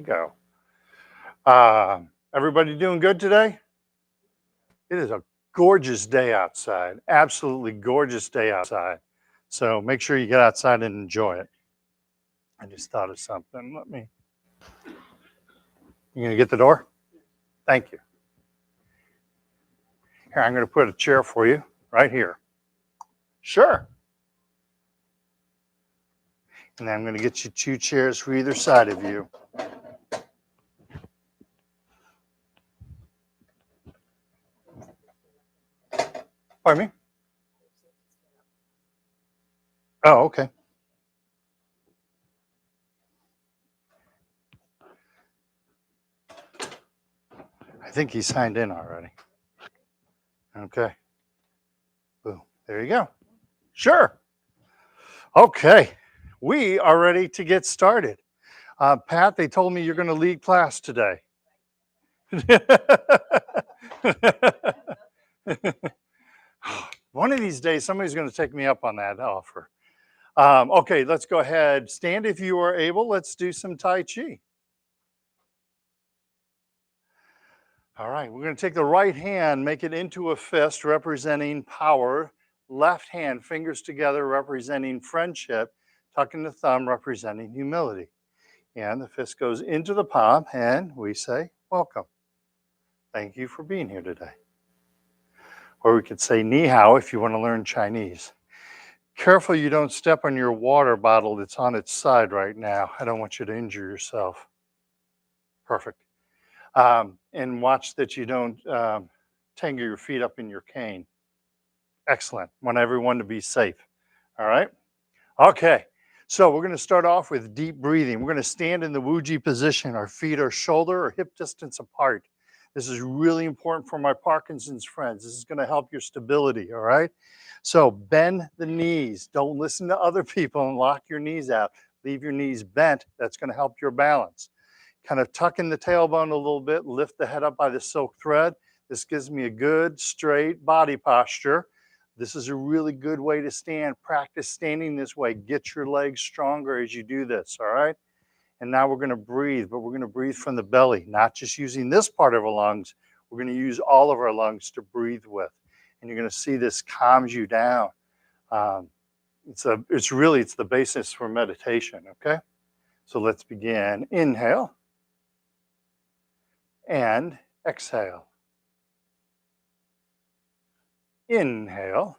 go. Everybody doing good today? It is a gorgeous day outside. Absolutely gorgeous day outside. So make sure you get outside and enjoy it. I just thought of something. You gonna get the door? Thank you. Here, I'm gonna put a chair for you right here. Sure. And then I'm gonna get you 2 chairs for either side of you. Pardon me? Oh, okay. I think he signed in already. Okay. Boom. There you go. Sure. Okay. We are ready to get started. Pat, they told me you're going to lead class today. One of these days, somebody's going to take me up on that offer. Okay, let's go ahead. Stand if you are able. Let's do some Tai Chi. All right, we're going to take the right hand, make it into a fist representing power. Left hand, fingers together, representing friendship. Tucking the thumb, representing humility. And the fist goes into the palm, and we say, welcome. Thank you for being here today. Or we could say ni hao if you want to learn Chinese. Careful you don't step on your water bottle that's on its side right now. I don't want you to injure yourself. Perfect. And watch that you don't tangle your feet up in your cane. Excellent. Want everyone to be safe. All right? Okay. So we're going to start off with deep breathing. We're going to stand in the Wuji position. Our feet are shoulder or hip distance apart. This is really important for my Parkinson's friends. This is going to help your stability, all right? So bend the knees. Don't listen to other people and lock your knees out. Leave your knees bent. That's going to help your balance. Kind of tuck in the tailbone a little bit. Lift the head up by the silk thread. This gives me a good, straight body posture. This is a really good way to stand. Practice standing this way. Get your legs stronger as you do this, all right? And now we're going to breathe, but we're going to breathe from the belly, not just using this part of our lungs. We're going to use all of our lungs to breathe with. And you're going to see this calms you down. It's the basis for meditation, okay? So let's begin. Inhale and exhale. Inhale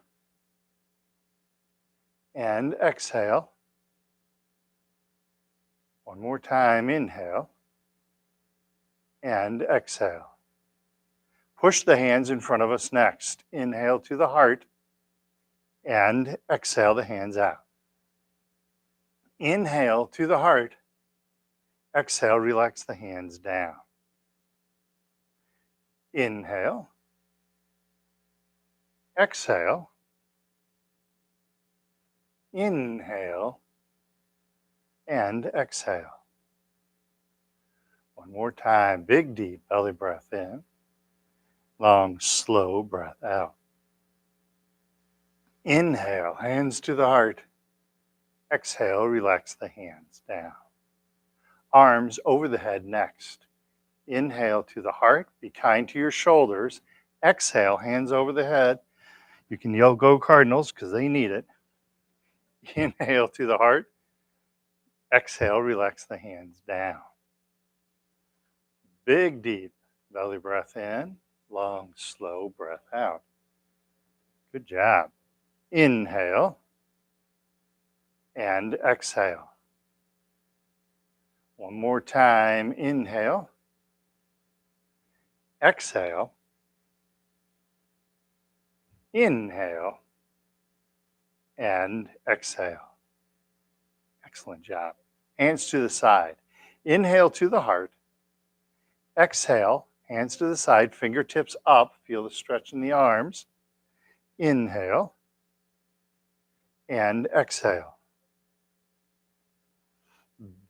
and exhale. One more time, inhale and exhale. Push the hands in front of us next. Inhale to the heart and exhale the hands out. Inhale to the heart. Exhale, relax the hands down. Inhale. Exhale. Inhale and exhale. One more time, big deep belly breath in. Long, slow breath out. Inhale, hands to the heart. Exhale, relax the hands down. Arms over the head next. Inhale to the heart, be kind to your shoulders. Exhale, hands over the head. You can yell go Cardinals because they need it. Inhale to the heart. Exhale, relax the hands down. Big, deep belly breath in. Long, slow breath out. Good job. Inhale and exhale. One more time. Inhale. Exhale. Inhale and exhale. Excellent job. Hands to the side. Inhale to the heart. Exhale, hands to the side, fingertips up. Feel the stretch in the arms. Inhale and exhale.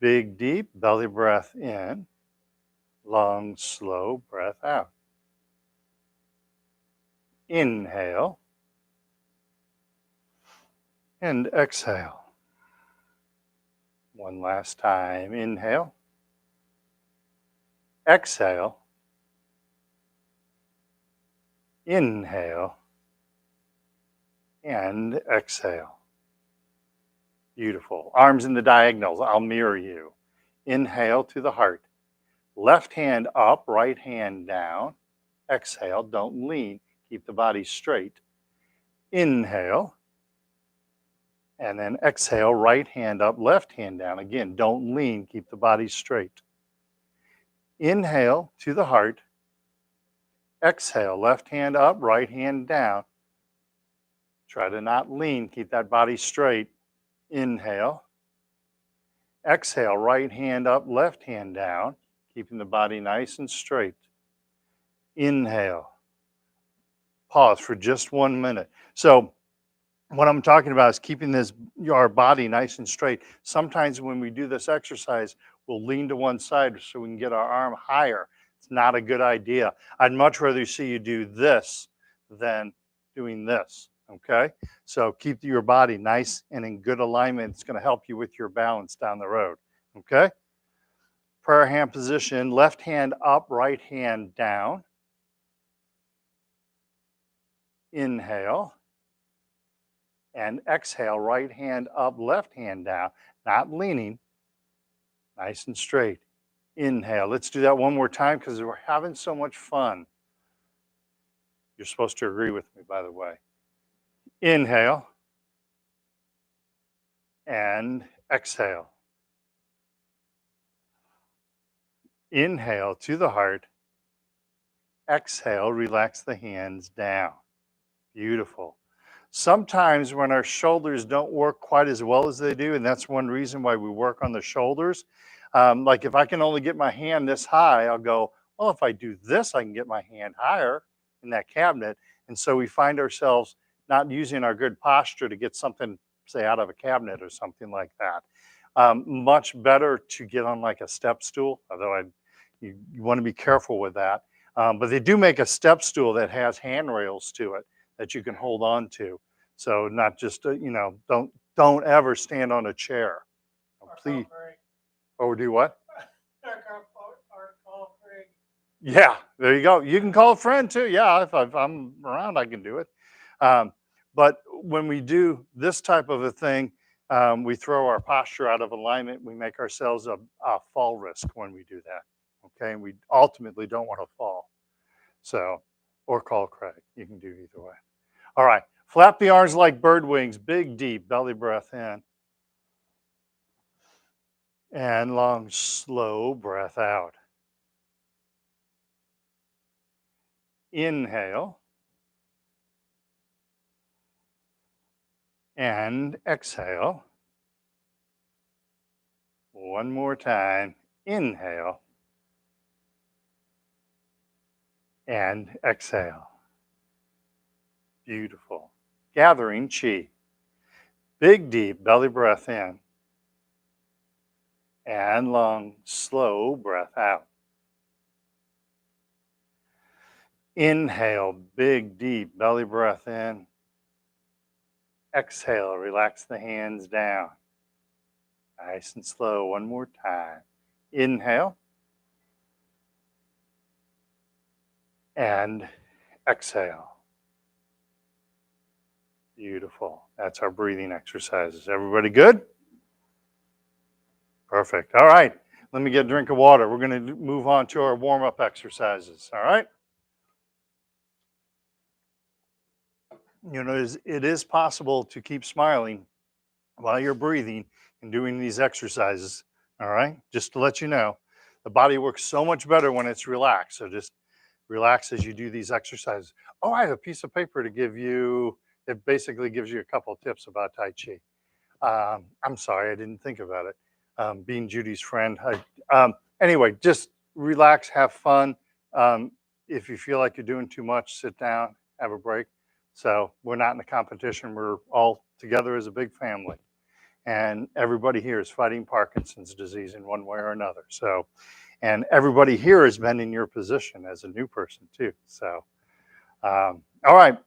Big, deep belly breath in. Long, slow breath out. Inhale and exhale. One last time. Inhale exhale, inhale, and exhale. Beautiful. Arms in the diagonals. I'll mirror you. Inhale to the heart. Left hand up, right hand down. Exhale, don't lean. Keep the body straight. Inhale. And then exhale, right hand up, left hand down. Again, don't lean. Keep the body straight. Inhale to the heart. Exhale, left hand up, right hand down. Try to not lean. Keep that body straight. Inhale. Exhale, right hand up, left hand down, keeping the body nice and straight. Inhale. Pause for just 1 minute. So what I'm talking about is keeping our body nice and straight. Sometimes when we do this exercise, we'll lean to one side so we can get our arm higher. It's not a good idea. I'd much rather see you do this than doing this, okay? So keep your body nice and in good alignment. It's going to help you with your balance down the road, okay? Prayer hand position, left hand up, right hand down. Inhale. And exhale, right hand up, left hand down, not leaning, nice and straight. Inhale. Let's do that one more time because we're having so much fun. You're supposed to agree with me, by the way. Inhale. And exhale. Inhale to the heart. Exhale, relax the hands down. Beautiful. Sometimes when our shoulders don't work quite as well as they do, and that's one reason why we work on the shoulders. Like if I can only get my hand this high, I'll go, well, if I do this, I can get my hand higher in that cabinet. And so we find ourselves not using our good posture to get something, say, out of a cabinet or something like that. Much better to get on like a step stool, although you want to be careful with that. But they do make a step stool that has handrails to it that you can hold on to. So not just, don't ever stand on a chair. Please. Or do what? Yeah, there you go. You can call a friend too. Yeah, if I'm around, I can do it. But when we do this type of a thing, we throw our posture out of alignment. We make ourselves a fall risk when we do that. Okay, and we ultimately don't want to fall. So, or call Craig. You can do either way. All right, flap the arms like bird wings. Big, deep belly breath in. And long, slow breath out. Inhale. And exhale. One more time. Inhale. And exhale. Beautiful. Gathering chi. Big, deep belly breath in. And long, slow breath out. Inhale, big, deep belly breath in. Exhale, relax the hands down. Nice and slow, one more time. Inhale. And exhale. Beautiful. That's our breathing exercises. Everybody good? Perfect. All right. Let me get a drink of water. We're going to move on to our warm-up exercises. All right. You know, it is possible to keep smiling while you're breathing and doing these exercises. All right. Just to let you know, the body works so much better when it's relaxed. So just relax as you do these exercises. Oh, I have a piece of paper to give you. It basically gives you a couple of tips about Tai Chi. I'm sorry, I didn't think about it. Being Judy's friend. Anyway, just relax, have fun. If you feel like you're doing too much, sit down, have a break. So we're not in a competition. We're all together as a big family. And everybody here is fighting Parkinson's disease in one way or another. So, and everybody here has been in your position as a new person too. So, all right,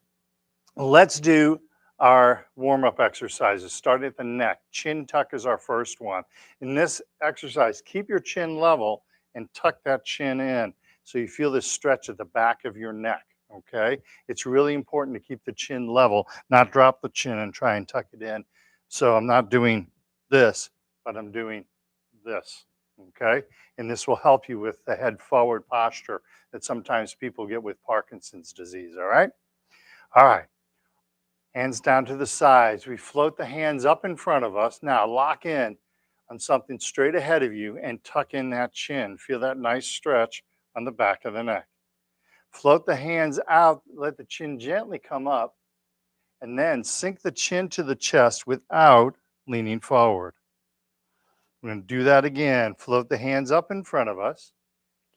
let's do our warm-up exercises. Start at the neck. Chin tuck is our first one. In this exercise, keep your chin level and tuck that chin in. So you feel this stretch at the back of your neck, okay? It's really important to keep the chin level, not drop the chin and try and tuck it in. So I'm not doing this, but I'm doing this, okay? And this will help you with the head forward posture that sometimes people get with Parkinson's disease, all right? All right, hands down to the sides. We float the hands up in front of us. Now lock in on something straight ahead of you and tuck in that chin. Feel that nice stretch on the back of the neck. Float the hands out, let the chin gently come up, and then sink the chin to the chest without leaning forward. We're going to do that again. Float the hands up in front of us.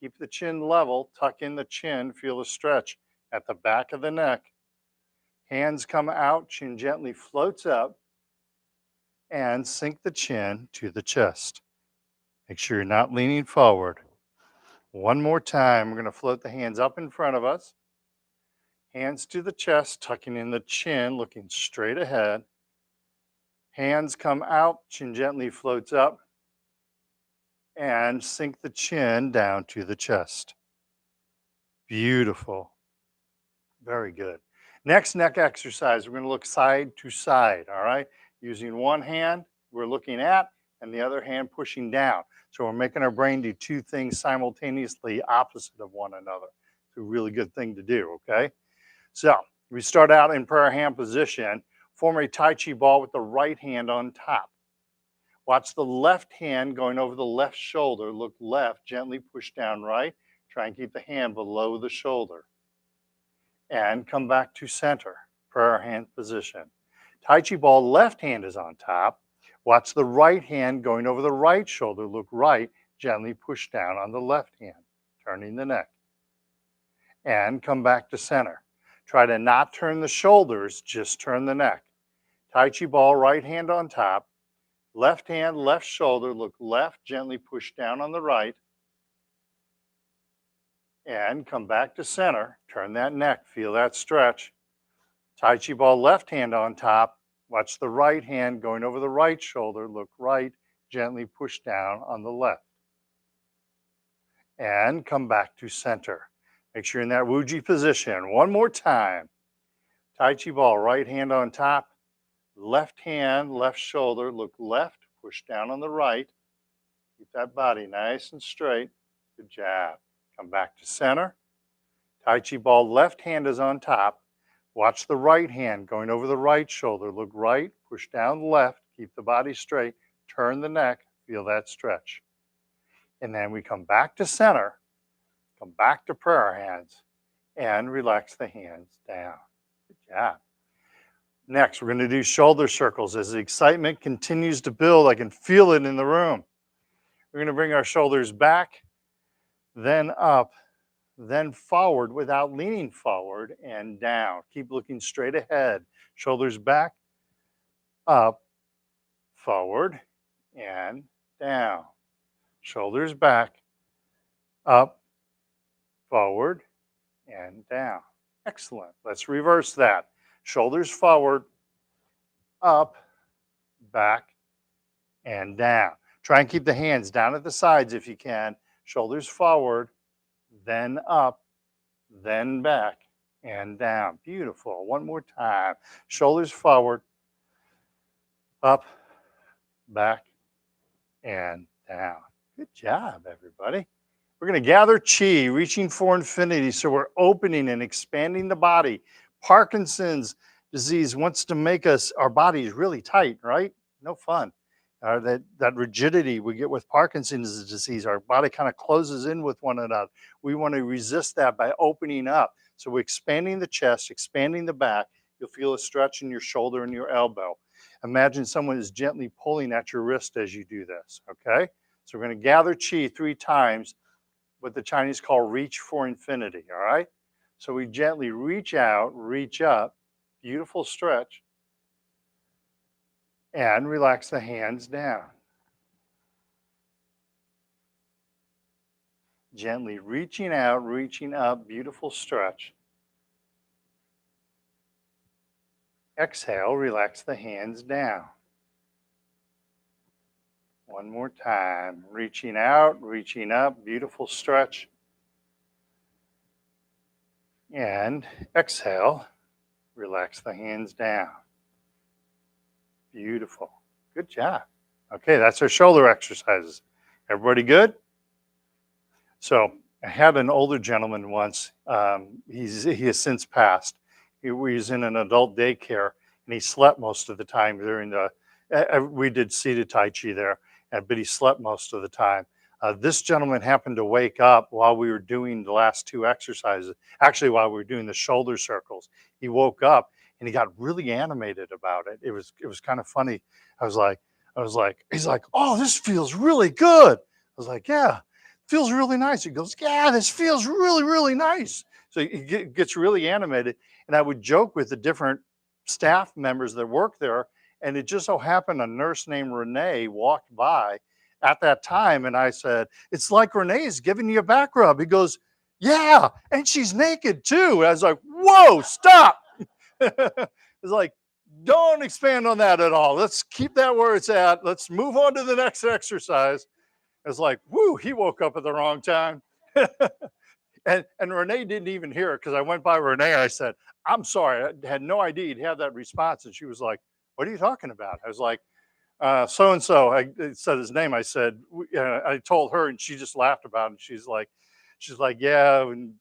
Keep the chin level, tuck in the chin, feel the stretch at the back of the neck. Hands come out, chin gently floats up, and sink the chin to the chest. Make sure you're not leaning forward. One more time, we're going to float the hands up in front of us. Hands to the chest, tucking in the chin, looking straight ahead. Hands come out, chin gently floats up, and sink the chin down to the chest. Beautiful. Very good. Next neck exercise, we're going to look side to side, all right? Using one hand we're looking at and the other hand pushing down. So we're making our brain do two things simultaneously opposite of one another. It's a really good thing to do, okay? So we start out in prayer hand position. Form a Tai Chi ball with the right hand on top. Watch the left hand going over the left shoulder. Look left, gently push down right. Try and keep the hand below the shoulder. And come back to center, prayer hand position. Tai Chi ball, left hand is on top. Watch the right hand going over the right shoulder. Look right, gently push down on the left hand, turning the neck. And come back to center. Try to not turn the shoulders, just turn the neck. Tai Chi ball, right hand on top. Left hand, left shoulder, look left, gently push down on the right. And come back to center, turn that neck, feel that stretch. Tai Chi ball, left hand on top. Watch the right hand going over the right shoulder, look right, gently push down on the left. And come back to center. Make sure you're in that Wuji position. One more time. Tai Chi ball, right hand on top. Left hand, left shoulder, look left, push down on the right. Keep that body nice and straight. Good job. Come back to center. Tai Chi ball, left hand is on top. Watch the right hand going over the right shoulder. Look right, push down left, keep the body straight, turn the neck, feel that stretch. And then we come back to center, come back to prayer hands, and relax the hands down. Good job. Next, we're going to do shoulder circles. As the excitement continues to build, I can feel it in the room. We're going to bring our shoulders back, then up, then forward without leaning forward and down. Keep looking straight ahead. Shoulders back, up, forward, and down. Shoulders back, up, forward, and down. Excellent. Let's reverse that. Shoulders forward, up, back, and down. Try and keep the hands down at the sides if you can. Shoulders forward, then up, then back, and down. Beautiful. One more time. Shoulders forward, up, back, and down. Good job, everybody. We're going to gather chi, reaching for infinity. So we're opening and expanding the body. Parkinson's disease wants to make our bodies really tight, right? No fun. That rigidity we get with Parkinson's disease, our body kind of closes in with one another. We want to resist that by opening up. So we're expanding the chest, expanding the back. You'll feel a stretch in your shoulder and your elbow. Imagine someone is gently pulling at your wrist as you do this, okay? So we're going to gather chi 3 times, what the Chinese call reach for infinity, all right? So we gently reach out, reach up, beautiful stretch, and relax the hands down. Gently reaching out, reaching up, beautiful stretch. Exhale, relax the hands down. One more time. Reaching out, reaching up. Beautiful stretch. And exhale. Relax the hands down. Beautiful. Good job. Okay, that's our shoulder exercises. Everybody good? So I had an older gentleman once. He has since passed. He was in an adult daycare, and he slept most of the time during the. We did seated Tai Chi there, but he slept most of the time. This gentleman happened to wake up while we were doing the last two exercises. Actually, while we were doing the shoulder circles, he woke up and he got really animated about it. It was kind of funny. He's like, oh, this feels really good. I was like, yeah, feels really nice. He goes, yeah, this feels really, really nice. So he gets really animated. And I would joke with the different staff members that work there. And it just so happened a nurse named Renee walked by at that time. And I said, it's like Renee's giving you a back rub. He goes, yeah, and she's naked too. And I was like, whoa, stop. It's like, don't expand on that at all. Let's keep that where it's at. Let's move on to the next exercise. It's like, whoo, he woke up at the wrong time. and Renee didn't even hear it because I went by Renee. I said, I'm sorry. I had no idea he'd have that response. And she was like, what are you talking about? I was like, so-and-so. I said his name. I said, I told her and she just laughed about it. She's like, yeah, and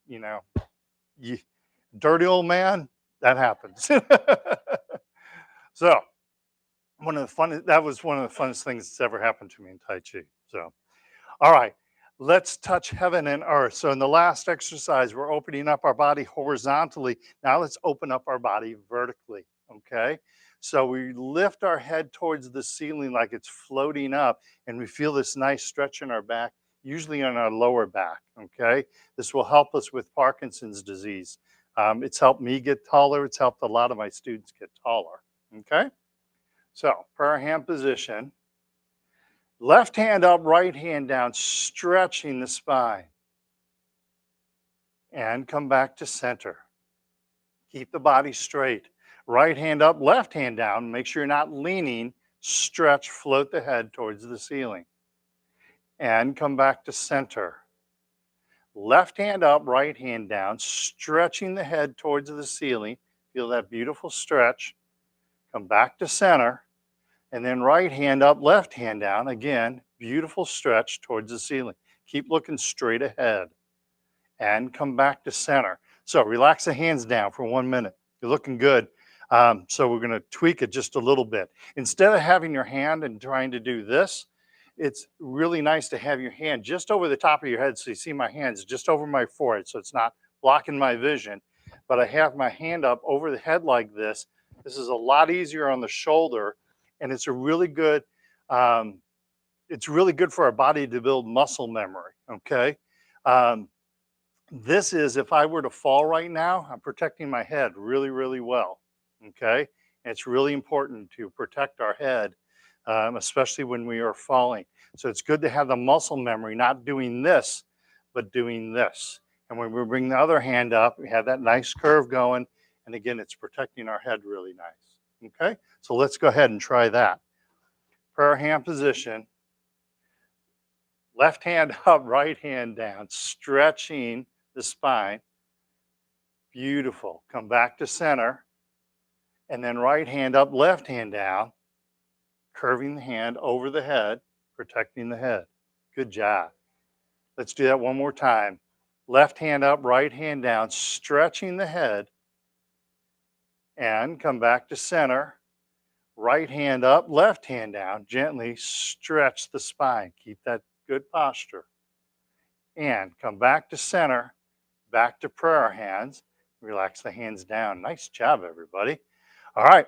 dirty old man, that happens. So that was one of the funnest things that's ever happened to me in Tai Chi. So, all right, let's touch heaven and earth. So in the last exercise, we're opening up our body horizontally. Now let's open up our body vertically, okay? So we lift our head towards the ceiling like it's floating up, and we feel this nice stretch in our back, usually on our lower back, okay? This will help us with Parkinson's disease. It's helped me get taller. It's helped a lot of my students get taller, okay? So prayer hand position. Left hand up, right hand down, stretching the spine. And come back to center. Keep the body straight. Right hand up, left hand down. Make sure you're not leaning. Stretch, float the head towards the ceiling. And come back to center. Left hand up, right hand down, stretching the head towards the ceiling. Feel that beautiful stretch. Come back to center. And then right hand up, left hand down. Again, beautiful stretch towards the ceiling. Keep looking straight ahead. And come back to center. So relax the hands down for 1 minute. You're looking good. So we're going to tweak it just a little bit. Instead of having your hand and trying to do this, it's really nice to have your hand just over the top of your head. So you see my hands just over my forehead. So it's not blocking my vision. But I have my hand up over the head like this. This is a lot easier on the shoulder. And it's a really good, it's really good for our body to build muscle memory, okay? This is, if I were to fall right now, I'm protecting my head really, really well, okay? And it's really important to protect our head, especially when we are falling. So it's good to have the muscle memory, not doing this, but doing this. And when we bring the other hand up, we have that nice curve going. And again, it's protecting our head really nice, okay? So let's go ahead and try that. Prayer hand position. Left hand up, right hand down, stretching the spine. Beautiful. Come back to center. And then right hand up, left hand down, curving the hand over the head, protecting the head. Good job. Let's do that one more time. Left hand up, right hand down, stretching the head. And come back to center. Right hand up, left hand down, gently stretch the spine. Keep that good posture. And come back to center, back to prayer hands. Relax the hands down. Nice job, everybody. All right,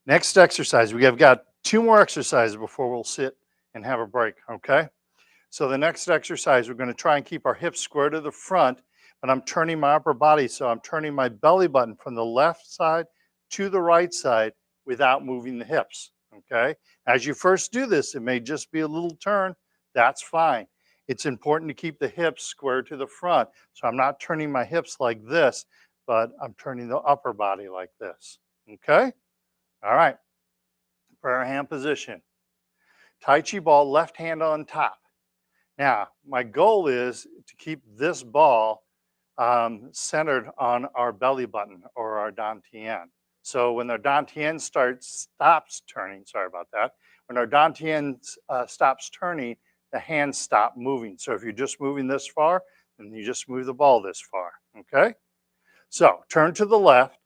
next exercise. We have got 2 more exercises before we'll sit and have a break, okay? So the next exercise, we're going to try and keep our hips square to the front, but I'm turning my upper body, so I'm turning my belly button from the left side to the right side without moving the hips, okay? As you first do this, it may just be a little turn. That's fine. It's important to keep the hips square to the front. So I'm not turning my hips like this, but I'm turning the upper body like this, okay? All right, prayer hand position. Tai Chi ball, left hand on top. Now, my goal is to keep this ball centered on our belly button or our dantian. So when our dantian stops turning, sorry about that, when our dantian stops turning, the hands stop moving. So if you're just moving this far, then you just move the ball this far, okay? So turn to the left,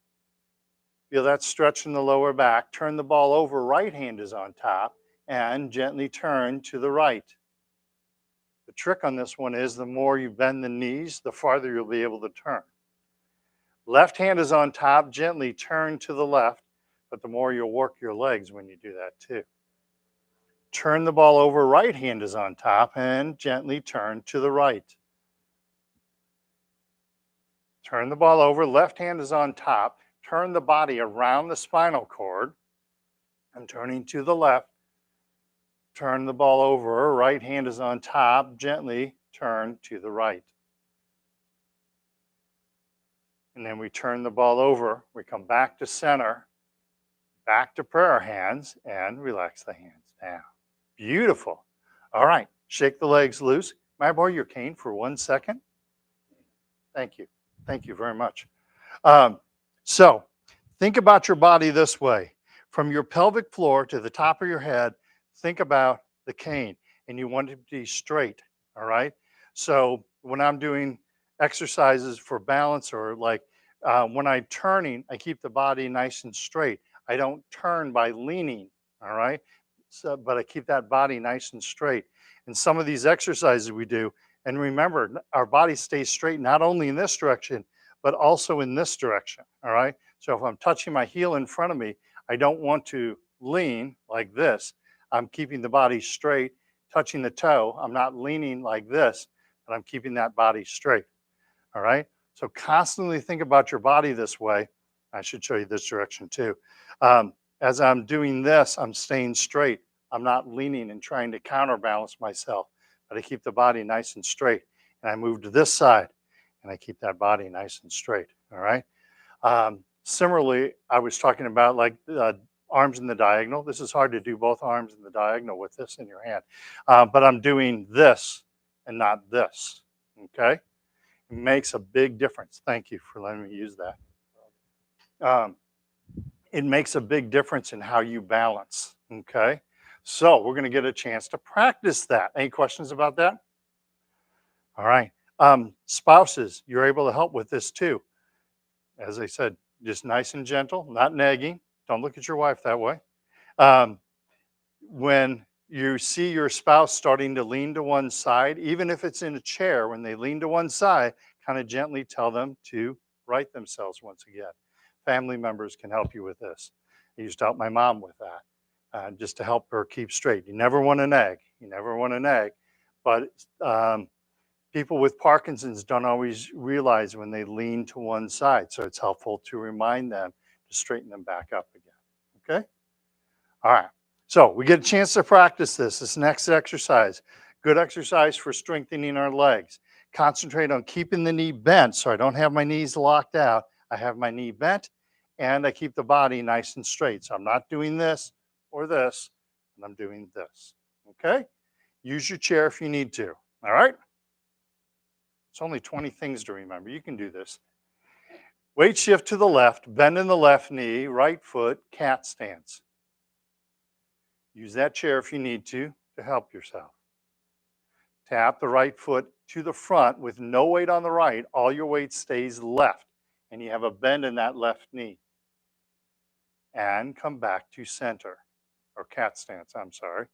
feel that stretch in the lower back, turn the ball over, right hand is on top, and gently turn to the right. The trick on this one is the more you bend the knees, the farther you'll be able to turn. Left hand is on top, gently turn to the left, but the more you'll work your legs when you do that too. Turn the ball over, right hand is on top, and gently turn to the right. Turn the ball over, left hand is on top, turn the body around the spinal cord, and turning to the left, turn the ball over, right hand is on top, gently turn to the right. And then we turn the ball over, we come back to center, back to prayer hands, and relax the hands down. Beautiful. All right, shake the legs loose. May I borrow your cane for 1 second? Thank you. Thank you very much. So think about your body this way. From your pelvic floor to the top of your head, think about the cane, and you want it to be straight, all right? So when I'm doing exercises for balance or like when I'm turning, I keep the body nice and straight. I don't turn by leaning, all right? So, but I keep that body nice and straight. And some of these exercises we do, and remember, our body stays straight not only in this direction, but also in this direction, all right? So if I'm touching my heel in front of me, I don't want to lean like this. I'm keeping the body straight, touching the toe. I'm not leaning like this, but I'm keeping that body straight, all right? So constantly think about your body this way. I should show you this direction too. As I'm doing this, I'm staying straight. I'm not leaning and trying to counterbalance myself, but I keep the body nice and straight. And I move to this side, and I keep that body nice and straight, all right? Similarly, I was talking about like arms in the diagonal. This is hard to do both arms in the diagonal with this in your hand. But I'm doing this and not this, okay? It makes a big difference. Thank you for letting me use that. It makes a big difference in how you balance, okay? So we're gonna get a chance to practice that. Any questions about that? All right. Spouses, you're able to help with this too. As I said, just nice and gentle, not nagging. Don't look at your wife that way. When you see your spouse starting to lean to one side, even if it's in a chair, when they lean to one side, kind of gently tell them to right themselves once again. Family members can help you with this. I used to help my mom with that, just to help her keep straight. You never want to nag. You never want to nag. But people with Parkinson's don't always realize when they lean to one side. So it's helpful to remind them to straighten them back up again. Okay? All right. So we get a chance to practice this next exercise. Good exercise for strengthening our legs. Concentrate on keeping the knee bent so I don't have my knees locked out. I have my knee bent and I keep the body nice and straight. So I'm not doing this or this, and I'm doing this. Okay? Use your chair if you need to. All right? It's only 20 things to remember. You can do this. Weight shift to the left, bend in the left knee, right foot, cat stance. Use that chair if you need to help yourself. Tap the right foot to the front with no weight on the right. All your weight stays left, and you have a bend in that left knee. And come back to center, or cat stance, I'm sorry.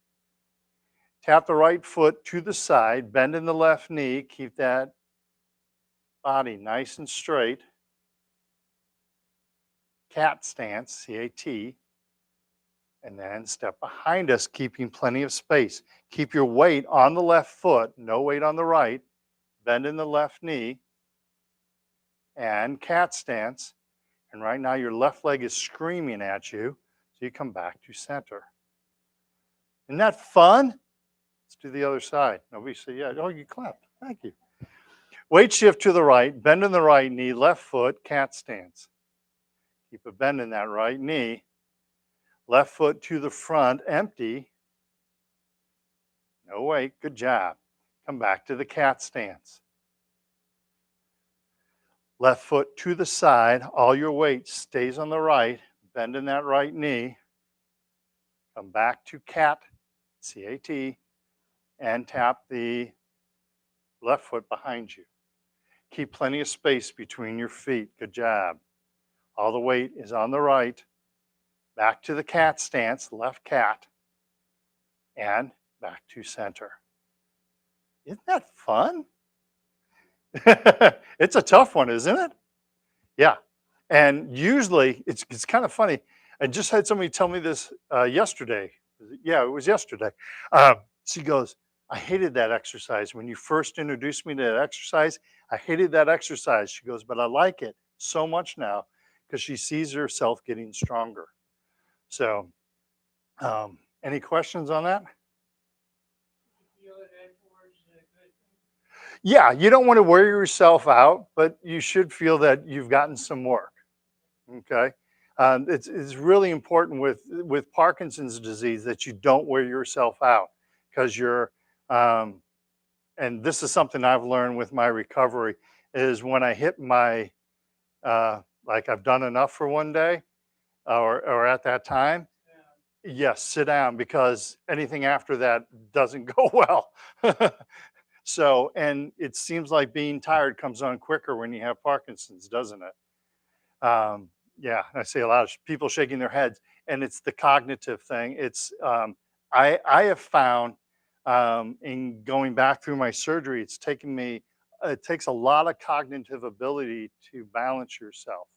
Tap the right foot to the side, bend in the left knee, keep that body nice and straight. Cat stance, C-A-T, and then step behind us, keeping plenty of space. Keep your weight on the left foot, no weight on the right. Bend in the left knee, and cat stance. And right now your left leg is screaming at you, so you come back to center. Isn't that fun? Let's do the other side. Nobody said, yeah. Oh, you clapped. Thank you. Weight shift to the right, bend in the right knee, left foot, cat stance. Keep a bend in that right knee. Left foot to the front, empty. No, wait. Good job. Come back to the cat stance. Left foot to the side. All your weight stays on the right. Bend in that right knee. Come back to cat, C-A-T, and tap the left foot behind you. Keep plenty of space between your feet. Good job. All the weight is on the right. Back to the cat stance, left cat, and back to center. Isn't that fun? It's a tough one, isn't it? Yeah. And usually it's kind of funny. I just had somebody tell me this yesterday. Yeah, it was yesterday. She goes, I hated that exercise. When you first introduced me to that exercise, I hated that exercise. She goes, but I like it so much now because she sees herself getting stronger. So, any questions on that? Yeah, you don't want to wear yourself out, but you should feel that you've gotten some work. Okay, it's really important with Parkinson's disease that you don't wear yourself out because you're and this is something I've learned with my recovery is when I hit my like I've done enough for one day or at that time, yes, sit down because anything after that doesn't go well. So, and it seems like being tired comes on quicker when you have Parkinson's, doesn't it? Yeah, I see a lot of people shaking their heads, and it's the cognitive thing. It's I have found in going back through my surgery, it's taken me. It takes a lot of cognitive ability to balance yourself,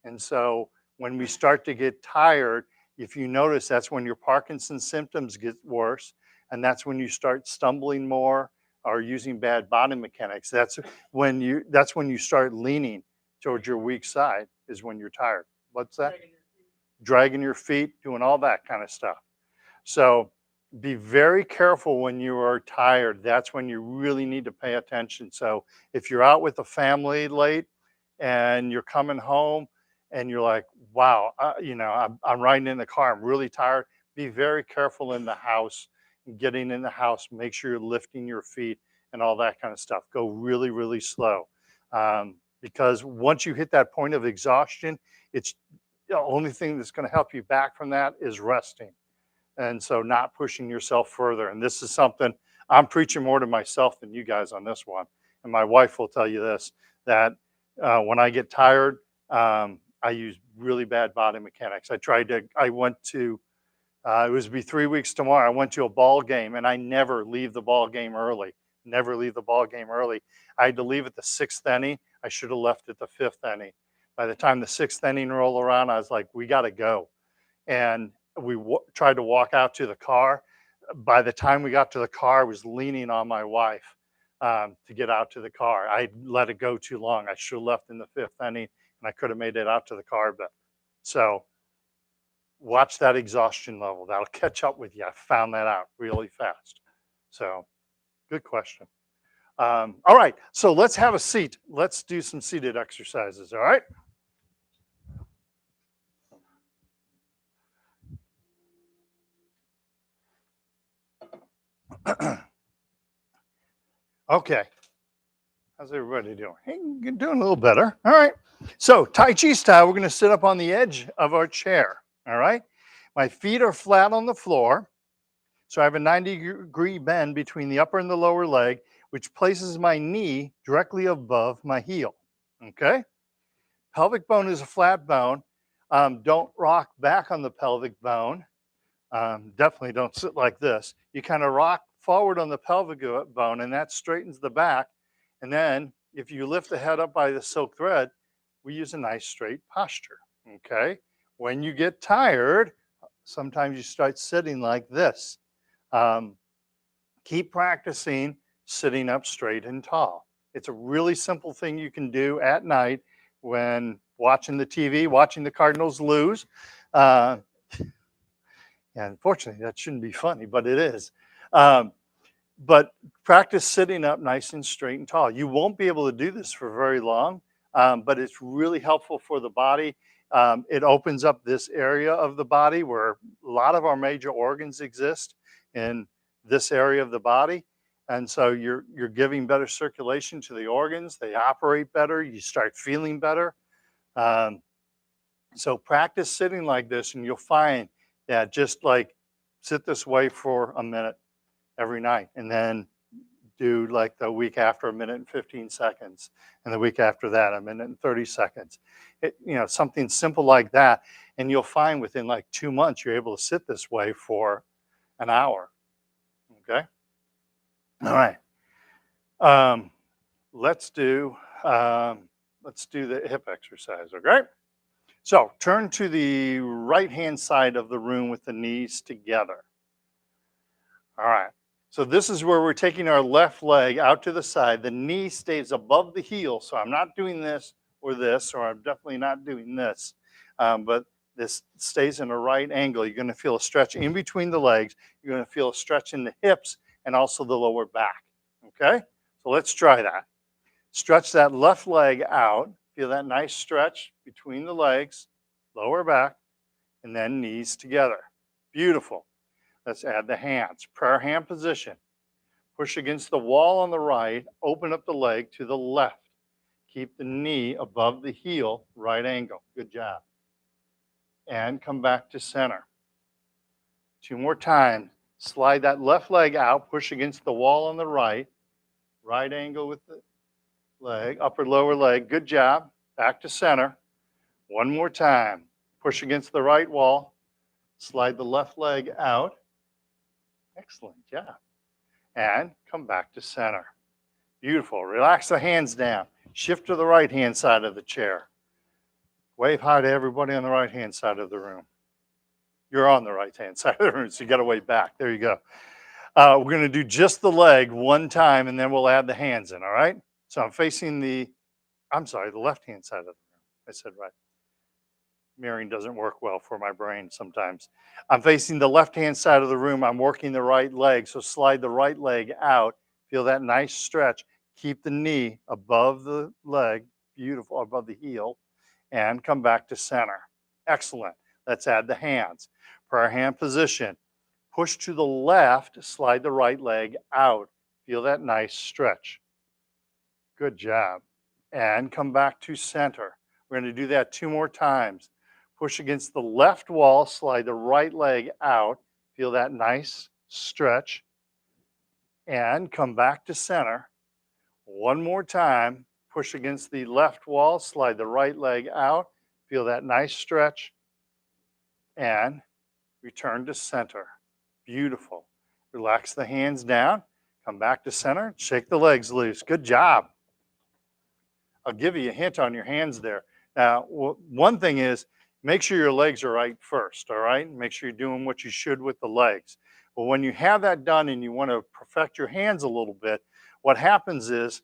and so when we start to get tired, if you notice, that's when your Parkinson's symptoms get worse, and that's when you start stumbling more or using bad body mechanics. That's when you start leaning towards your weak side is when you're tired. What's that? Dragging your feet, doing all that kind of stuff. So be very careful when you are tired. That's when you really need to pay attention. So if you're out with the family late and you're coming home and you're like, wow, I'm riding in the car, I'm really tired. Be very careful in the house, getting in the house, make sure you're lifting your feet and all that kind of stuff. Go really, really slow. Because once you hit that point of exhaustion, it's the only thing that's going to help you back from that is resting. And so not pushing yourself further. And this is something I'm preaching more to myself than you guys on this one. And my wife will tell you this, that when I get tired, I use really bad body mechanics. I went to, it was be 3 weeks tomorrow. I went to a ball game and I never leave the ball game early. Never leave the ball game early. I had to leave at the 6th inning. I should have left at the 5th inning. By the time the 6th inning rolled around, I was like, we got to go. And we tried to walk out to the car. By the time we got to the car, I was leaning on my wife to get out to the car. I let it go too long. I should have left in the 5th inning and I could have made it out to the car better. So watch that exhaustion level. That'll catch up with you. I found that out really fast. So good question. All right, so let's have a seat. Let's do some seated exercises, all right? Okay. How's everybody doing? Hey, you're doing a little better. All right. So Tai Chi style, we're going to sit up on the edge of our chair. All right. My feet are flat on the floor. So I have a 90-degree bend between the upper and the lower leg, which places my knee directly above my heel. Okay. Pelvic bone is a flat bone. Don't rock back on the pelvic bone. Definitely don't sit like this. You kind of rock forward on the pelvic bone and that straightens the back. And then if you lift the head up by the silk thread, we use a nice straight posture. Okay. When you get tired, sometimes you start sitting like this. Keep practicing sitting up straight and tall. It's a really simple thing you can do at night when watching the TV, watching the Cardinals lose. And unfortunately, that shouldn't be funny, but it is. But practice sitting up nice and straight and tall. You won't be able to do this for very long, but it's really helpful for the body. It opens up this area of the body where a lot of our major organs exist. And this area of the body. And so you're giving better circulation to the organs. They operate better. You start feeling better. Um, so practice sitting like this, and you'll find that just like sit this way for a minute every night, and then do like the week after 1 minute and 15 seconds, and the week after that 1 minute and 30 seconds. Something simple like that, and you'll find within like 2 months you're able to sit this way for an hour. Okay. All right. Um, let's do the hip exercise. Okay. So turn to the right hand side of the room with the knees together. All right. So this is where we're taking our left leg out to the side. The knee stays above the heel. So I'm not doing this, or I'm definitely not doing this. But this stays in a right angle. You're going to feel a stretch in between the legs. You're going to feel a stretch in the hips and also the lower back. Okay? So let's try that. Stretch that left leg out. Feel that nice stretch between the legs, lower back, and then knees together. Beautiful. Let's add the hands. Prayer hand position. Push against the wall on the right. Open up the leg to the left. Keep the knee above the heel, right angle. Good job. And come back to center. 2 more times. Slide that left leg out. Push against the wall on the right. Right angle with the leg, upper lower leg. Good job. Back to center. 1 more time. Push against the right wall. Slide the left leg out. Excellent job. And come back to center. Beautiful. Relax the hands down. Shift to the right hand side of the chair. Wave hi to everybody on the right hand side of the room. You're on the right hand side of the room, so you got to wave back. There you go. We're going to do just the leg 1 time, and then we'll add the hands in, all right? So I'm facing the left hand side of the room. I said right. Mirroring doesn't work well for my brain sometimes. I'm facing the left-hand side of the room. I'm working the right leg. So slide the right leg out. Feel that nice stretch. Keep the knee above the leg, beautiful, above the heel, and come back to center. Excellent. Let's add the hands. Prayer hand position. Push to the left, slide the right leg out. Feel that nice stretch. Good job. And come back to center. We're going to do that 2 more times. Push against the left wall, slide the right leg out. Feel that nice stretch. And come back to center. 1 more time. Push against the left wall, slide the right leg out. Feel that nice stretch. And return to center. Beautiful. Relax the hands down. Come back to center. Shake the legs loose. Good job. I'll give you a hint on your hands there. Now, one thing is, make sure your legs are right first, all right? Make sure you're doing what you should with the legs. But when you have that done and you want to perfect your hands a little bit, what happens is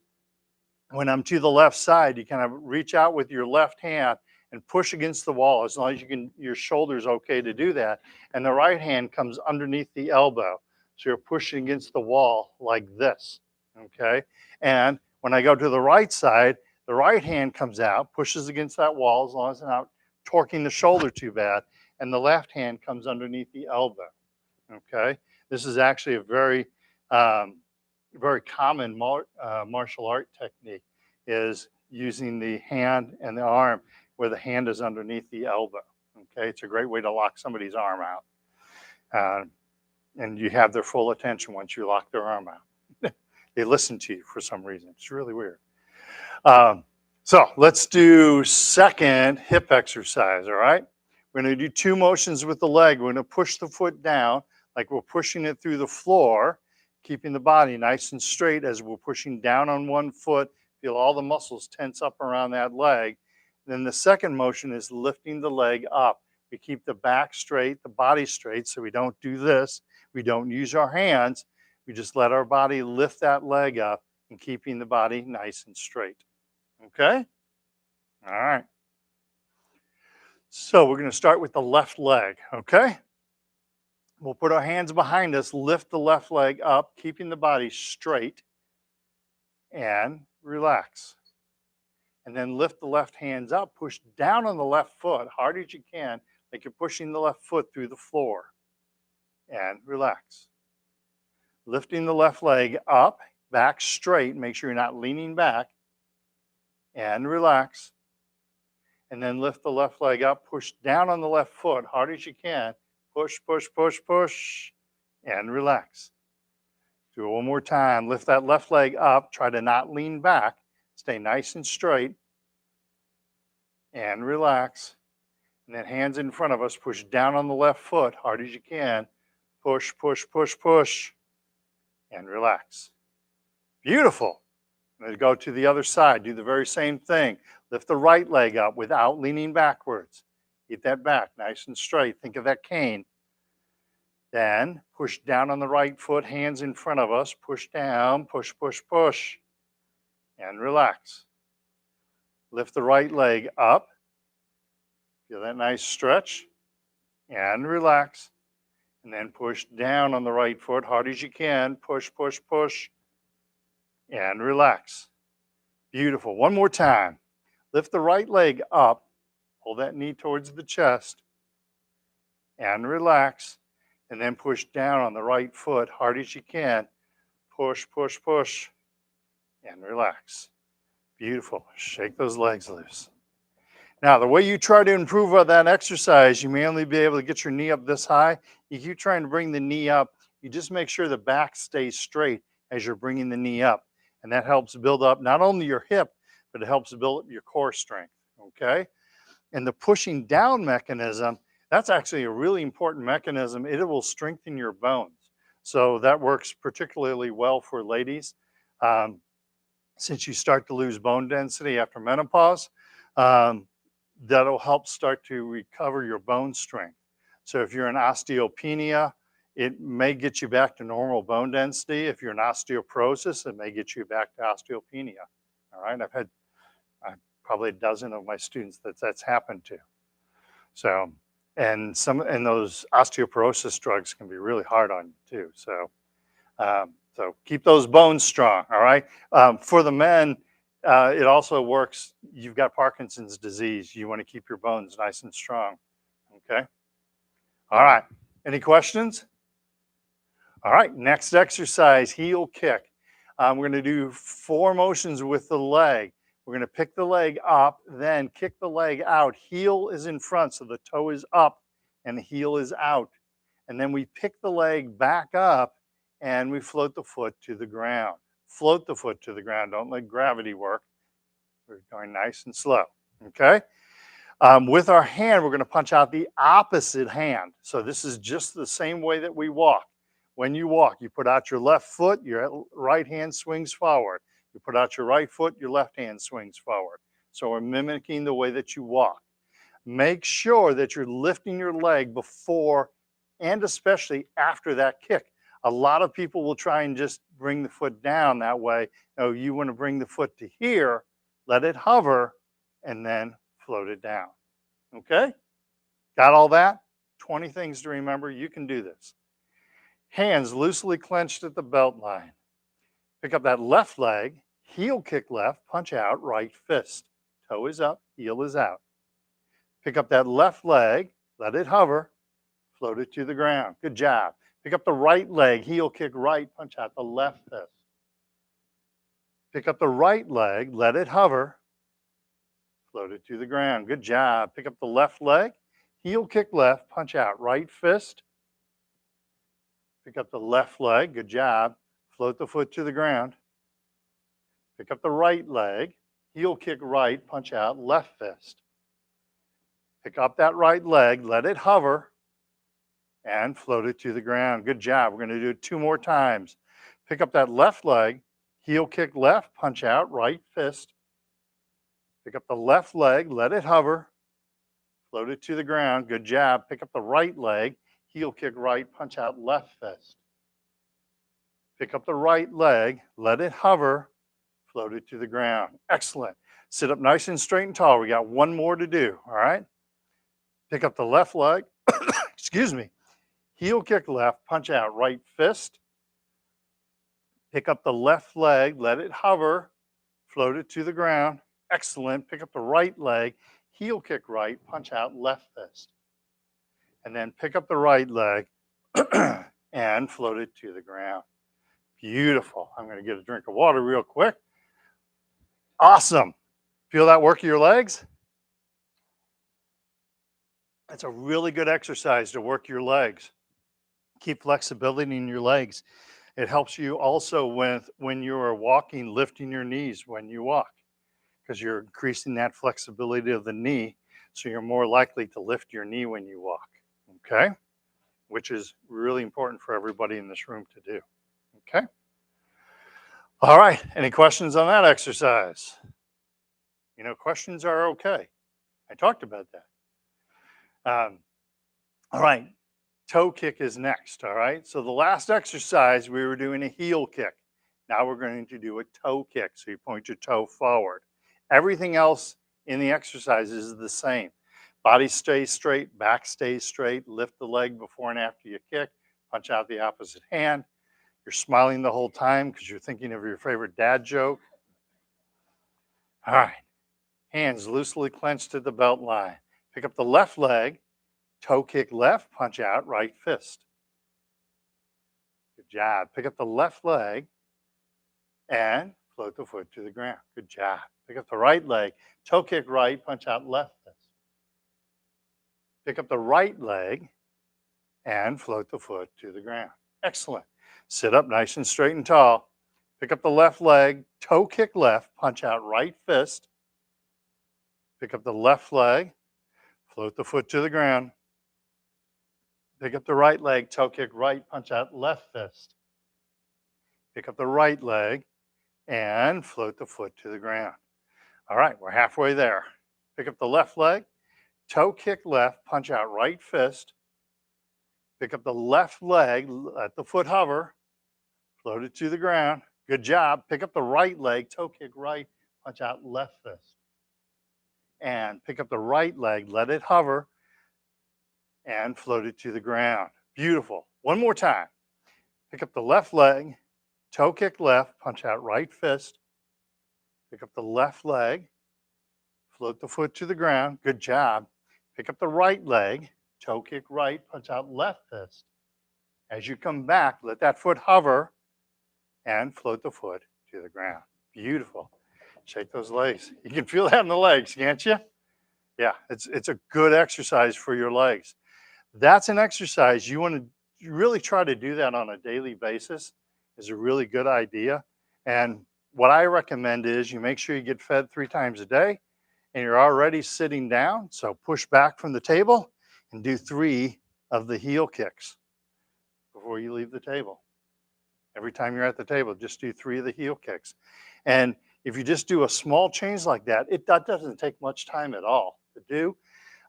when I'm to the left side, you kind of reach out with your left hand and push against the wall as long as you can, your shoulder's okay to do that. And the right hand comes underneath the elbow. So you're pushing against the wall like this, okay? And when I go to the right side, the right hand comes out, pushes against that wall as long as I'm not torquing the shoulder too bad, and the left hand comes underneath the elbow, okay? This is actually a very, very common martial art technique, is using the hand and the arm where the hand is underneath the elbow, okay? It's a great way to lock somebody's arm out. And you have their full attention once you lock their arm out. They listen to you for some reason. It's really weird. So let's do second hip exercise, all right? We're going to do 2 motions with the leg. We're going to push the foot down like we're pushing it through the floor, keeping the body nice and straight as we're pushing down on one foot. Feel all the muscles tense up around that leg. Then the second motion is lifting the leg up. We keep the back straight, the body straight, so we don't do this. We don't use our hands. We just let our body lift that leg up and keeping the body nice and straight. Okay? All right. So we're going to start with the left leg, okay? We'll put our hands behind us, lift the left leg up, keeping the body straight, and relax. And then lift the left hands up, push down on the left foot, hard as you can, like you're pushing the left foot through the floor, and relax. Lifting the left leg up, back straight. Make sure you're not leaning back. And relax. And then lift the left leg up, push down on the left foot hard as you can. Push, push, push, push, and relax. Do it one more time. Lift that left leg up. Try to not lean back. Stay nice and straight. And relax. And then hands in front of us. Push down on the left foot hard as you can. Push, push, push, push. And relax. Beautiful. Then go to the other side. Do the very same thing. Lift the right leg up without leaning backwards. Keep that back nice and straight. Think of that cane. Then push down on the right foot, hands in front of us. Push down, push, push, push. And relax. Lift the right leg up. Feel that nice stretch. And relax. And then push down on the right foot, hard as you can. Push, push, push. And relax. Beautiful. One more time. Lift the right leg up. Pull that knee towards the chest. And relax. And then push down on the right foot, hard as you can. Push, push, push. And relax. Beautiful. Shake those legs loose. Now, the way you try to improve on that exercise, you may only be able to get your knee up this high. You keep trying to bring the knee up. You just make sure the back stays straight as you're bringing the knee up. And that helps build up not only your hip, but it helps build up your core strength, okay? And the pushing down mechanism, that's actually a really important mechanism. It will strengthen your bones. So that works particularly well for ladies. Since you start to lose bone density after menopause, that'll help start to recover your bone strength. So if you're in osteopenia, it may get you back to normal bone density. If you're in osteoporosis, it may get you back to osteopenia. All right, I've had probably a dozen of my students that's happened to. So, and those osteoporosis drugs can be really hard on you too. So keep those bones strong. All right. For the men, it also works. You've got Parkinson's disease. You want to keep your bones nice and strong. Okay. All right. Any questions? All right. Next exercise, heel kick. We're going to do 4 motions with the leg. We're going to pick the leg up, then kick the leg out. Heel is in front, so the toe is up and the heel is out. And then we pick the leg back up and we float the foot to the ground. Float the foot to the ground. Don't let gravity work. We're going nice and slow. Okay? With our hand, we're going to punch out the opposite hand. So this is just the same way that we walk. When you walk, you put out your left foot, your right hand swings forward. You put out your right foot, your left hand swings forward. So we're mimicking the way that you walk. Make sure that you're lifting your leg before and especially after that kick. A lot of people will try and just bring the foot down that way. No, you want to bring the foot to here, let it hover, and then float it down. Okay? Got all that? 20 things to remember. You can do this. Hands loosely clenched at the belt line. Pick up that left leg, heel kick left, punch out, right fist. Toe is up, heel is out. Pick up that left leg, let it hover, float it to the ground. Good job. Pick up the right leg, heel kick right, punch out the left fist. Pick up the right leg, let it hover, float it to the ground. Good job. Pick up the left leg, heel kick left, punch out right fist. Pick up the left leg, good job. Float the foot to the ground. Pick up the right leg, heel kick right, punch out left fist. Pick up that right leg, let it hover, and float it to the ground. Good job. We're going to do it 2 more times. Pick up that left leg, heel kick left, punch out right fist. Pick up the left leg, let it hover, float it to the ground. Good job. Pick up the right leg, heel kick right, punch out left fist. Pick up the right leg, let it hover, float it to the ground. Excellent. Sit up nice and straight and tall. We got 1 more to do, all right? Pick up the left leg, excuse me, heel kick left, punch out right fist. Pick up the left leg, let it hover, float it to the ground. Excellent. Pick up the right leg, heel kick right, punch out left fist. And then pick up the right leg and float it to the ground. Beautiful. I'm going to get a drink of water real quick. Awesome. Feel that work of your legs? That's a really good exercise to work your legs. Keep flexibility in your legs. It helps you also with when you are walking, lifting your knees when you walk, because you're increasing that flexibility of the knee. So you're more likely to lift your knee when you walk. Okay. Which is really important for everybody in this room to do. Okay. All right. Any questions on that exercise? You know, questions are okay. I talked about that. All right. Toe kick is next. All right. So the last exercise, we were doing a heel kick. Now we're going to do a toe kick. So you point your toe forward. Everything else in the exercise is the same. Body stays straight, back stays straight, lift the leg before and after you kick, punch out the opposite hand. You're smiling the whole time because you're thinking of your favorite dad joke. All right. Hands loosely clenched to the belt line. Pick up the left leg, toe kick left, punch out, right fist. Good job. Pick up the left leg and float the foot to the ground. Good job. Pick up the right leg, toe kick right, punch out left fist. Pick up the right leg and float the foot to the ground. Excellent. Sit up nice and straight and tall. Pick up the left leg, toe kick left, punch out right fist. Pick up the left leg, float the foot to the ground. Pick up the right leg, toe kick right, punch out left fist. Pick up the right leg and float the foot to the ground. All right, we're halfway there. Pick up the left leg, toe kick left, punch out right fist. Pick up the left leg, let the foot hover, float it to the ground. Good job. Pick up the right leg, toe kick right, punch out left fist. And pick up the right leg, let it hover, and float it to the ground. Beautiful. One more time. Pick up the left leg, toe kick left, punch out right fist. Pick up the left leg, float the foot to the ground. Good job. Pick up the right leg, toe kick right, punch out left fist. As you come back, let that foot hover and float the foot to the ground. Beautiful. Shake those legs. You can feel that in the legs, can't you? Yeah, it's a good exercise for your legs. That's an exercise you want to really try to do that on a daily basis. Is a really good idea. And what I recommend is you make sure you get fed 3 times a day and you're already sitting down. So push back from the table and do 3 of the heel kicks before you leave the table. Every time you're at the table, just do 3 of the heel kicks. And if you just do a small change like that, that doesn't take much time at all to do.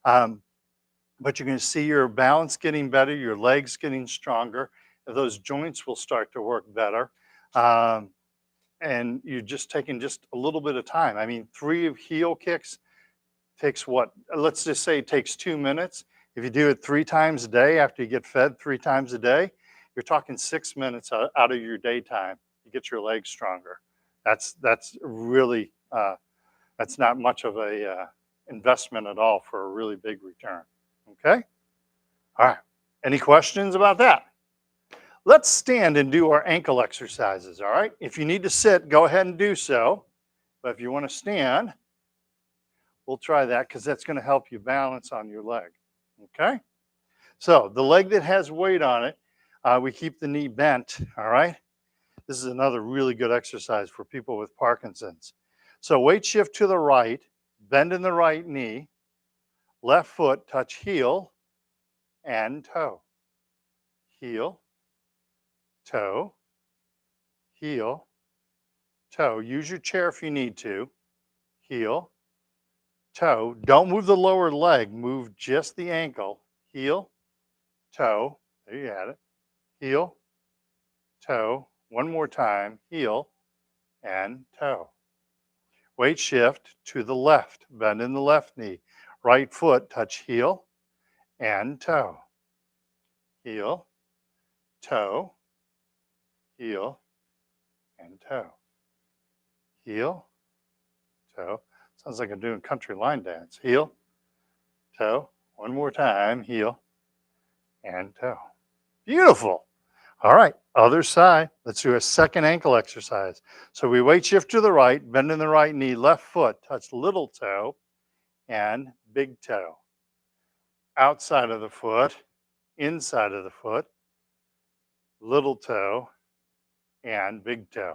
But you're going to see your balance getting better, your legs getting stronger. Those joints will start to work better. And you're just taking just a little bit of time. I mean, 3 of heel kicks takes what? Let's just say it takes 2 minutes. If you do it 3 times a day after you get fed 3 times a day, you're talking 6 minutes out of your daytime to get your legs stronger. That's really that's not much of a investment at all for a really big return. Okay. All right. Any questions about that? Let's stand and do our ankle exercises. All right. If you need to sit, go ahead and do so. But if you want to stand, we'll try that because that's going to help you balance on your leg. Okay. So the leg that has weight on it, we keep the knee bent. All right. This is another really good exercise for people with Parkinson's. So weight shift to the right, bend in the right knee, left foot touch heel and toe. Heel, toe, heel, toe. Use your chair if you need to. Heel, toe. Don't move the lower leg. Move just the ankle. Heel, toe. There you had it. Heel, toe. One more time. Heel and toe. Weight shift to the left. Bend in the left knee. Right foot touch heel and toe. Heel, toe, heel, and toe. Heel, toe. Sounds like I'm doing country line dance. Heel, toe. One more time. Heel and toe. Beautiful. All right, other side. Let's do a second ankle exercise. So we weight shift to the right, bend in the right knee, left foot, touch little toe and big toe. Outside of the foot, inside of the foot, little toe and big toe.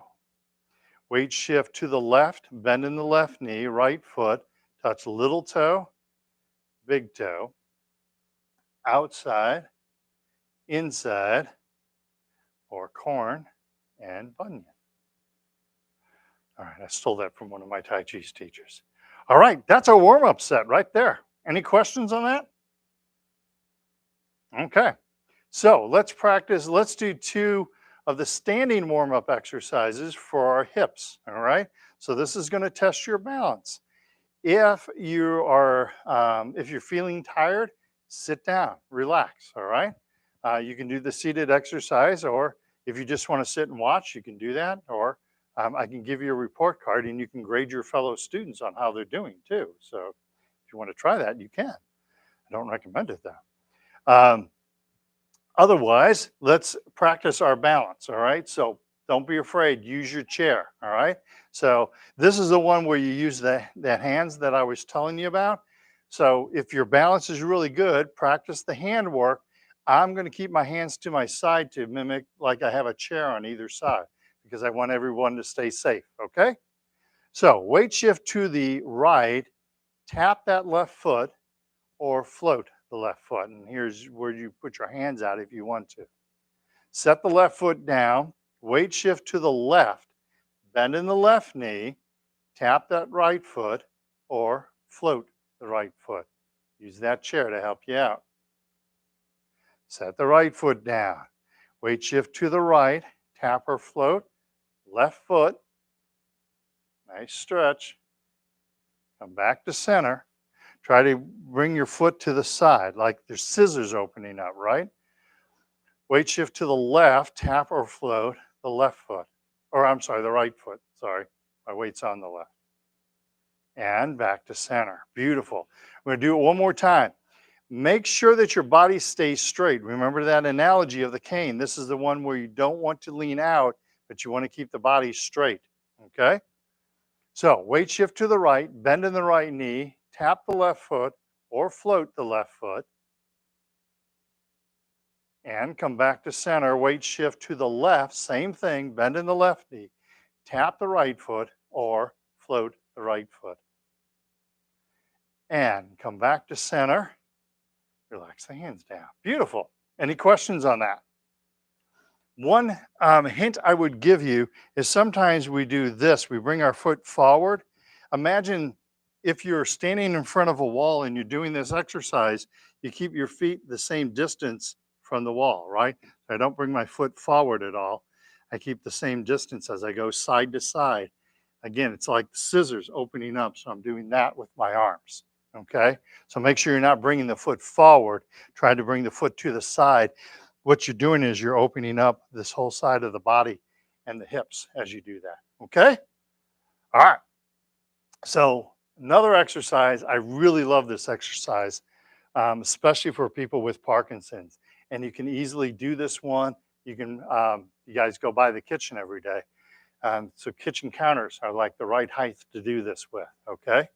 Weight shift to the left, bend in the left knee, right foot, touch little toe, big toe, outside, inside, or corn and bunion. All right, I stole that from one of my Tai Chi teachers. All right, that's our warm up set right there. Any questions on that? Okay, so let's practice. Let's do two of the standing warm up exercises for our hips. All right, so this is going to test your balance. If you're feeling tired, sit down, relax. All right, you can do the seated exercise, or if you just want to sit and watch, you can do that. Or I can give you a report card, and you can grade your fellow students on how they're doing too. So if you want to try that, you can. I don't recommend it though. Otherwise, let's practice our balance. All right, so don't be afraid. Use your chair. All right. So this is the one where you use the hands that I was telling you about. So if your balance is really good, practice the hand work. I'm going to keep my hands to my side to mimic like I have a chair on either side because I want everyone to stay safe. Okay. So weight shift to the right, tap that left foot or float the left foot. And here's where you put your hands out if you want to. Set the left foot down, weight shift to the left, bend in the left knee, tap that right foot, or float the right foot. Use that chair to help you out. Set the right foot down, weight shift to the right, tap or float, left foot, nice stretch, come back to center. Try to bring your foot to the side like there's scissors opening up, right? Weight shift to the left, tap or float the left foot. Or I'm sorry, the right foot. Sorry, my weight's on the left. And back to center. Beautiful. We're going to do it one more time. Make sure that your body stays straight. Remember that analogy of the cane. This is the one where you don't want to lean out, but you want to keep the body straight. Okay? So weight shift to the right, bend in the right knee, tap the left foot or float the left foot. And come back to center, weight shift to the left, same thing, bend in the left knee, tap the right foot or float the right foot. And come back to center, relax the hands down. Beautiful. Any questions on that? One hint I would give you is sometimes we do this, we bring our foot forward. Imagine if you're standing in front of a wall and you're doing this exercise, you keep your feet the same distance from the wall, right? I don't bring my foot forward at all. I keep the same distance as I go side to side. Again, it's like scissors opening up. So I'm doing that with my arms. Okay. So make sure you're not bringing the foot forward. Try to bring the foot to the side. What you're doing is you're opening up this whole side of the body and the hips as you do that. Okay. All right. So another exercise, I really love this exercise, especially for people with Parkinson's. And you can easily do this one. You can, you guys go by the kitchen every day. So kitchen counters are like the right height to do this with, okay?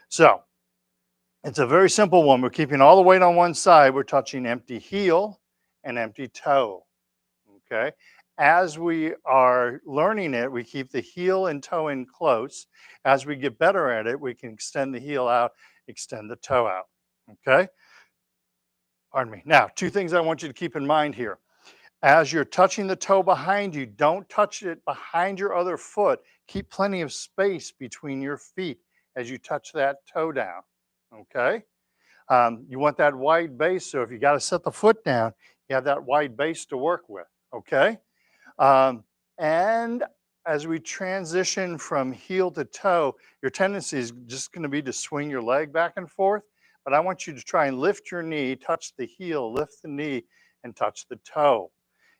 So it's a very simple one. We're keeping all the weight on one side. We're touching empty heel and empty toe, okay? As we are learning it, we keep the heel and toe in close. As we get better at it, we can extend the heel out, extend the toe out, okay? Pardon me. Now, two things I want you to keep in mind here. As you're touching the toe behind you, don't touch it behind your other foot. Keep plenty of space between your feet as you touch that toe down, okay? You want that wide base, so if you got to set the foot down, you have that wide base to work with, okay? And as we transition from heel to toe, your tendency is just going to be to swing your leg back and forth, but I want you to try and lift your knee, touch the heel, lift the knee, and touch the toe.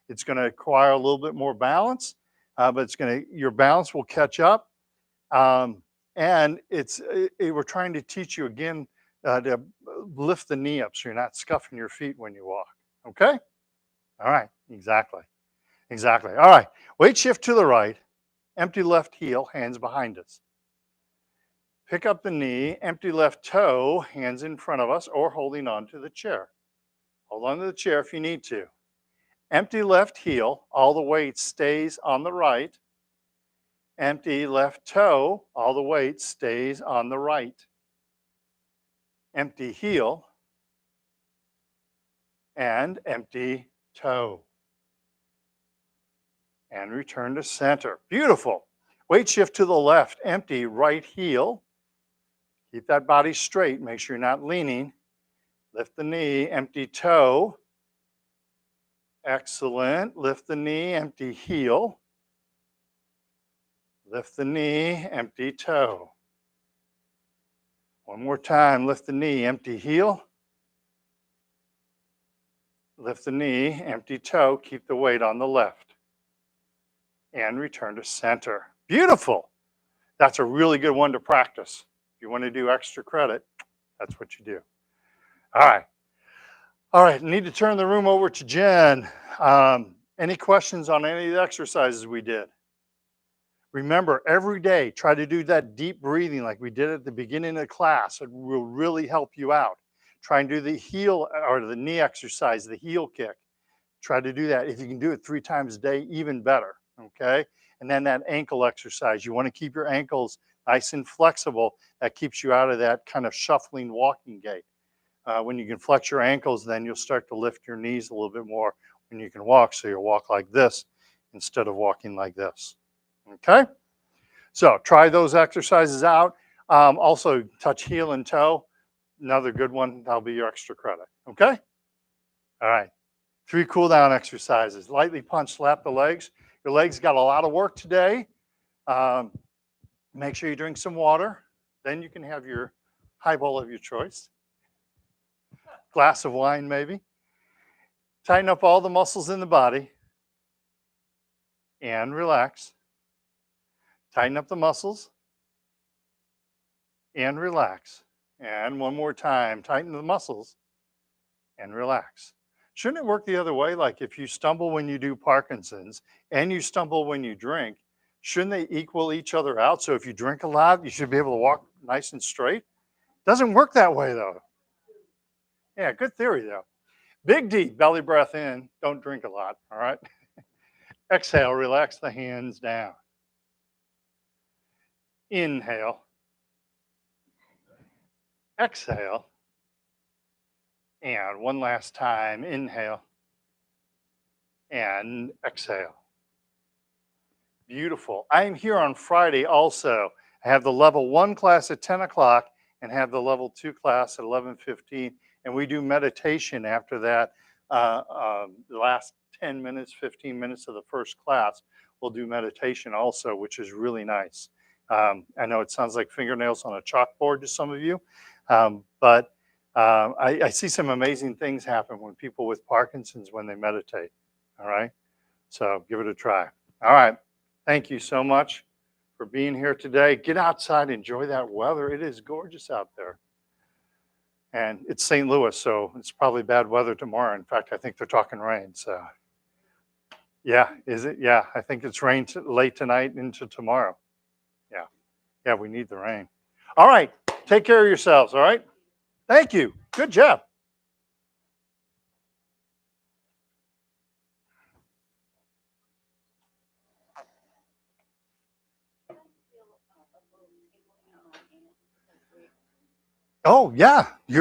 It's going to require a little bit more balance, but your balance will catch up. And we're trying to teach you again to lift the knee up so you're not scuffing your feet when you walk. Okay? All right, exactly. Exactly. All right. Weight shift to the right. Empty left heel, hands behind us. Pick up the knee, empty left toe, hands in front of us or holding on to the chair. Hold on to the chair if you need to. Empty left heel, all the weight stays on the right. Empty left toe, all the weight stays on the right. Empty heel and empty toe. And return to center. Beautiful. Weight shift to the left, empty right heel. Keep that body straight. Make sure you're not leaning. Lift the knee, empty toe. Excellent. Lift the knee, empty heel. Lift the knee, empty toe. One more time. Lift the knee, empty heel. Lift the knee, empty toe. Keep the weight on the left. And return to center. Beautiful. That's a really good one to practice. If you want to do extra credit, that's what you do. All right. All right. Need to turn the room over to Jen. Any questions on any of the exercises we did? Remember, every day, try to do that deep breathing like we did at the beginning of the class. It will really help you out. Try and do the heel or the knee exercise, the heel kick. Try to do that. If you can do it 3 times a day, even better, okay? And then that ankle exercise. You want to keep your ankles nice and flexible. That keeps you out of that kind of shuffling walking gait. When you can flex your ankles, then you'll start to lift your knees a little bit more when you can walk. So you'll walk like this instead of walking like this. Okay, so try those exercises out. Also, touch heel and toe. Another good one. That'll be your extra credit. Okay. All right. 3 cool down exercises. Lightly punch, slap the legs. Your legs got a lot of work today. Make sure you drink some water. Then you can have your highball of your choice. Glass of wine, maybe. Tighten up all the muscles in the body and relax. Tighten up the muscles and relax. And one more time, tighten the muscles and relax. Shouldn't it work the other way? Like if you stumble when you do Parkinson's and you stumble when you drink, shouldn't they equal each other out? So if you drink a lot, you should be able to walk nice and straight. Doesn't work that way though. Yeah, good theory though. Big deep belly breath in. Don't drink a lot. All right. Exhale, relax the hands down. Inhale. Exhale. And one last time. Inhale. And exhale. Beautiful. I am here on Friday also. I have the level 1 class at 10 o'clock and have the level 2 class at 11:15. And we do meditation after that. The last 10 minutes, 15 minutes of the first class, we'll do meditation also, which is really nice. I know it sounds like fingernails on a chalkboard to some of you, but I see some amazing things happen when people with Parkinson's when they meditate. All right. So give it a try. All right. Thank you so much for being here today. Get outside, enjoy that weather. It is gorgeous out there. And it's St. Louis, so it's probably bad weather tomorrow. In fact, I think they're talking rain. So, yeah, is it? Yeah, I think it's rain late tonight into tomorrow. Yeah, yeah, we need the rain. All right, take care of yourselves. All right, thank you. Good job. Oh yeah, you're